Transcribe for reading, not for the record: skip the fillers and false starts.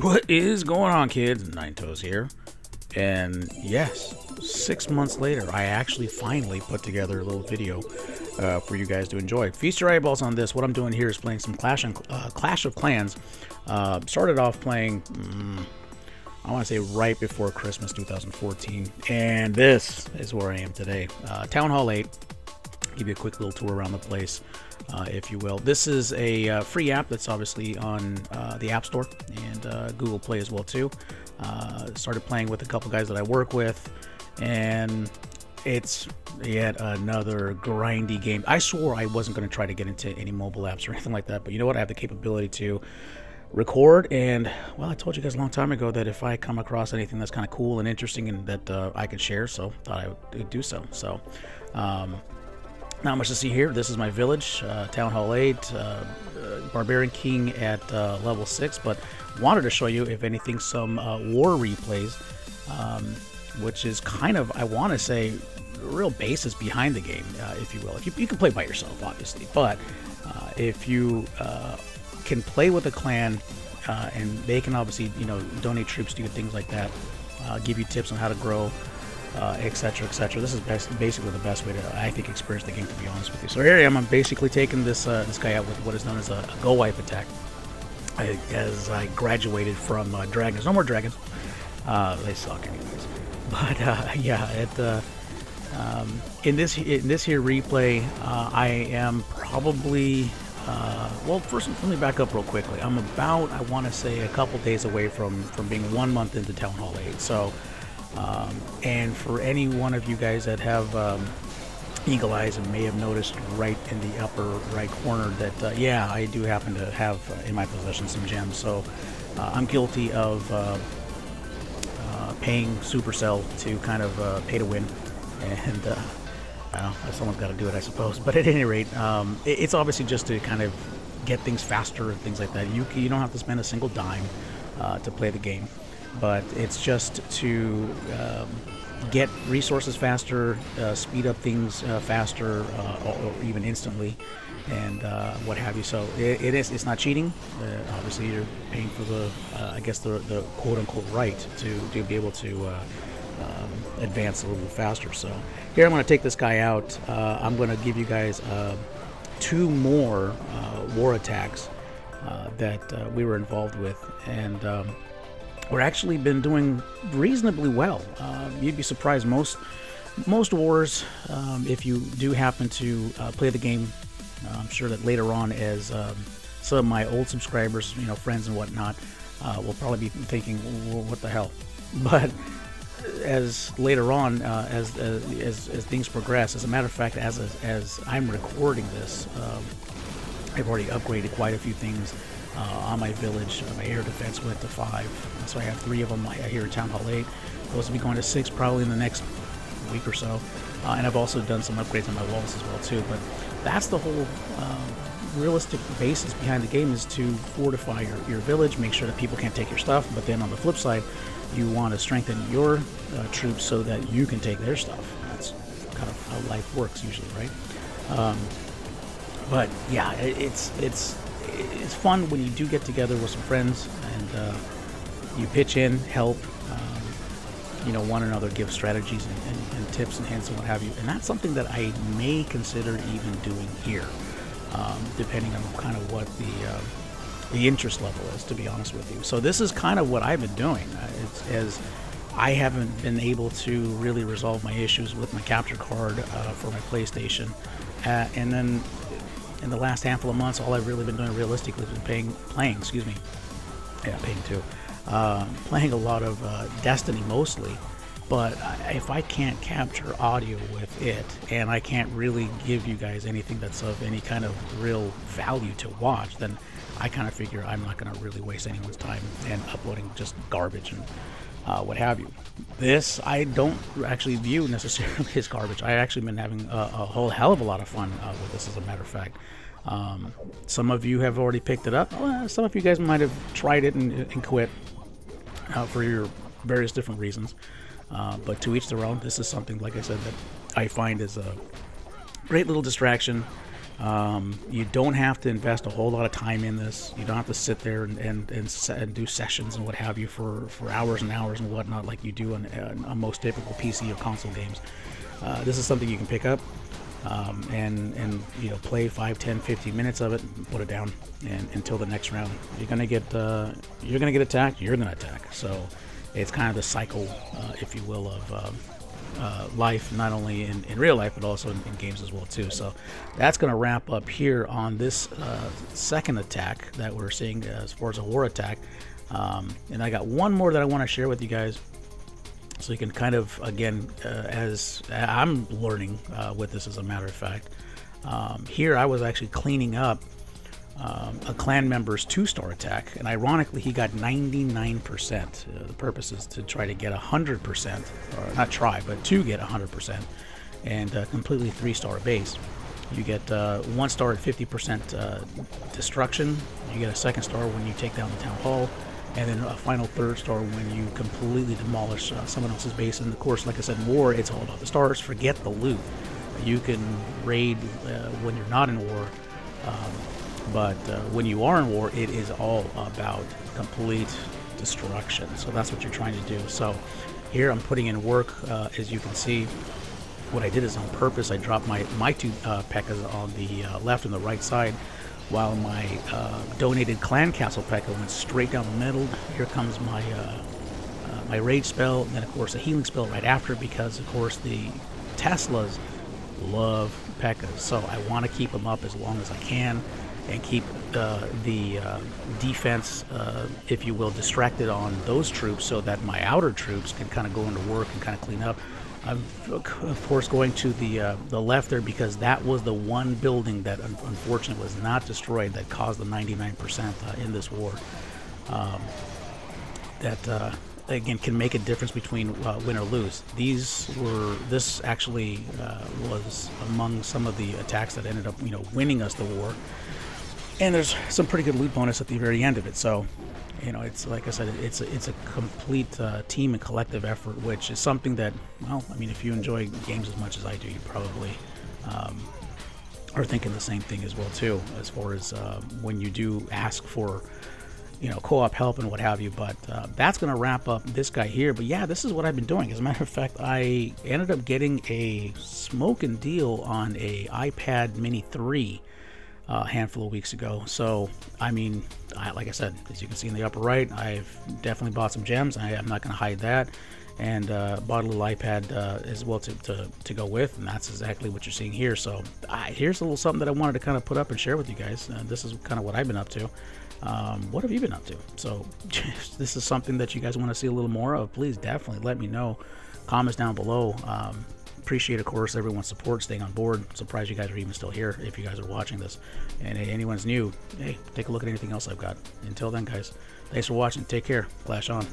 What is going on, kids? Toez here. And yes, 6 months later, I actually finally put together a little video for you guys to enjoy. Feast your eyeballs on this. What I'm doing here is playing some Clash of Clans. Started off playing, I want to say right before Christmas 2014. And this is where I am today. Town Hall 8. Give you a quick little tour around the place, if you will. This is a free app that's obviously on the App Store and Google Play as well too. Started playing with a couple guys that I work with, and it's yet another grindy game. I swore I wasn't going to try to get into any mobile apps or anything like that, but you know what? I have the capability to record, and well, I told you guys a long time ago that if I come across anything that's kind of cool and interesting and that I could share, so thought I would do so. So not much to see here. This is my village, Town Hall 8, Barbarian King at level 6, but wanted to show you, if anything, some war replays, which is kind of, I want to say, the real basis behind the game, if you will. If you can play by yourself, obviously, but if you can play with a clan, and they can obviously, you know, donate troops to you, things like that, give you tips on how to grow, etc., etc. This is basically the best way to, I think, experience the game, to be honest with you. So here I am. I'm basically taking this this guy out with what is known as a go wipe attack. As I graduated from dragons. No more dragons. They suck anyways. But yeah, in this here replay, I am probably well, first let me back up real quickly. I'm about, I want to say, a couple days away from being 1 month into Town Hall 8. So and for any one of you guys that have eagle eyes and may have noticed right in the upper right corner that yeah, I do happen to have in my possession some gems. So I'm guilty of paying Supercell to kind of pay to win, and well, someone's got to do it, I suppose. But at any rate, it's obviously just to kind of get things faster and things like that. You don't have to spend a single dime to play the game, but it's just to get resources faster, speed up things faster, or even instantly, and what have you. So it's not cheating. Obviously, you're paying for the I guess the quote-unquote right to be able to advance a little faster. So here I'm going to take this guy out. I'm going to give you guys 2 more war attacks that we were involved with, and we're actually been doing reasonably well. You'd be surprised. Most wars, if you do happen to play the game, I'm sure that later on, as some of my old subscribers, you know, friends and whatnot, will probably be thinking, well, what the hell? But as later on, as things progress, as a matter of fact, as I'm recording this, I've already upgraded quite a few things on my village. My air defense went to 5, so I have 3 of them here at Town Hall 8. Those will be going to 6 probably in the next week or so. And I've also done some upgrades on my walls as well too. But that's the whole realistic basis behind the game, is to fortify your village, make sure that people can't take your stuff. But then on the flip side, you want to strengthen your troops so that you can take their stuff. That's kind of how life works usually, right? But yeah, it's fun when you do get together with some friends and you pitch in, help, you know, one another, give strategies and tips and hints and what have you. And that's something that I may consider even doing here, depending on kind of what the interest level is, to be honest with you. So this is kind of what I've been doing. As I haven't been able to really resolve my issues with my capture card for my PlayStation, and then in the last handful of months, all I've really been doing realistically has been playing a lot of Destiny mostly. But if I can't capture audio with it, and I can't really give you guys anything that's of any kind of real value to watch, then I kind of figure I'm not going to really waste anyone's time and uploading just garbage and what have you. This I don't actually view necessarily as garbage. I've actually been having a whole hell of a lot of fun with this, as a matter of fact. Some of you have already picked it up. Well, some of you guys might have tried it and quit for your various different reasons. But to each their own. This is something, like I said, that I find is a great little distraction. You don't have to invest a whole lot of time in this. You don't have to sit there and do sessions and what have you for hours and hours and whatnot like you do on most typical PC or console games. This is something you can pick up and you know, play 5, 10, 15 minutes of it, and put it down, and until the next round. You're gonna get attacked. You're gonna attack. So it's kind of the cycle, if you will, of life, not only in real life but also in games as well too. So that's going to wrap up here on this second attack that we're seeing as far as a war attack, and I got one more that I want to share with you guys, so you can kind of, again, as I'm learning with this, as a matter of fact, here I was actually cleaning up a clan member's 2-star attack, and ironically he got 99%. The purpose is to try to get 100%, or not try, but to get 100%, and completely 3-star base. You get 1 star at 50% destruction. You get a 2nd star when you take down the town hall, and then a final 3rd star when you completely demolish someone else's base. And of course, like I said, in war, it's all about the stars. Forget the loot. You can raid when you're not in war. But when you are in war, it is all about complete destruction. So that's what you're trying to do. So here I'm putting in work. As you can see, what I did is on purpose. I dropped my 2 P.E.K.K.A.s on the left and the right side, while my donated clan castle P.E.K.K.A. went straight down the middle. Here comes my my rage spell, and then of course a healing spell right after, because of course the Teslas love P.E.K.K.A.s. So I want to keep them up as long as I can, and keep the defense, if you will, distracted on those troops, so that my outer troops can kind of go into work and kind of clean up. I'm of course going to the left there, because that was the one building that unfortunately was not destroyed, that caused the 99% in this war. That again can make a difference between win or lose. This actually was among some of the attacks that ended up, you know, winning us the war. And there's some pretty good loot bonus at the very end of it. So, you know, it's like I said, it's a complete team and collective effort, which is something that, well, I mean, if you enjoy games as much as I do, you probably are thinking the same thing as well too, as far as when you do ask for, you know, co-op help and what have you. But that's going to wrap up this guy here. But yeah, this is what I've been doing. As a matter of fact, I ended up getting a smoking deal on a iPad Mini 3 a handful of weeks ago. So I mean, like I said, as you can see in the upper right, I've definitely bought some gems. I'm not going to hide that, and bought a little iPad as well to go with, and that's exactly what you're seeing here. So here's a little something that I wanted to kind of put up and share with you guys. This is kind of what I've been up to. What have you been up to? So this is something that you guys want to see a little more of, please definitely let me know. Comments down below. Appreciate, of course, everyone's support, staying on board. Surprised you guys are even still here, if you guys are watching this. And hey, anyone's new, hey, take a look at anything else I've got. Until then, guys, thanks for watching. Take care. Flash on.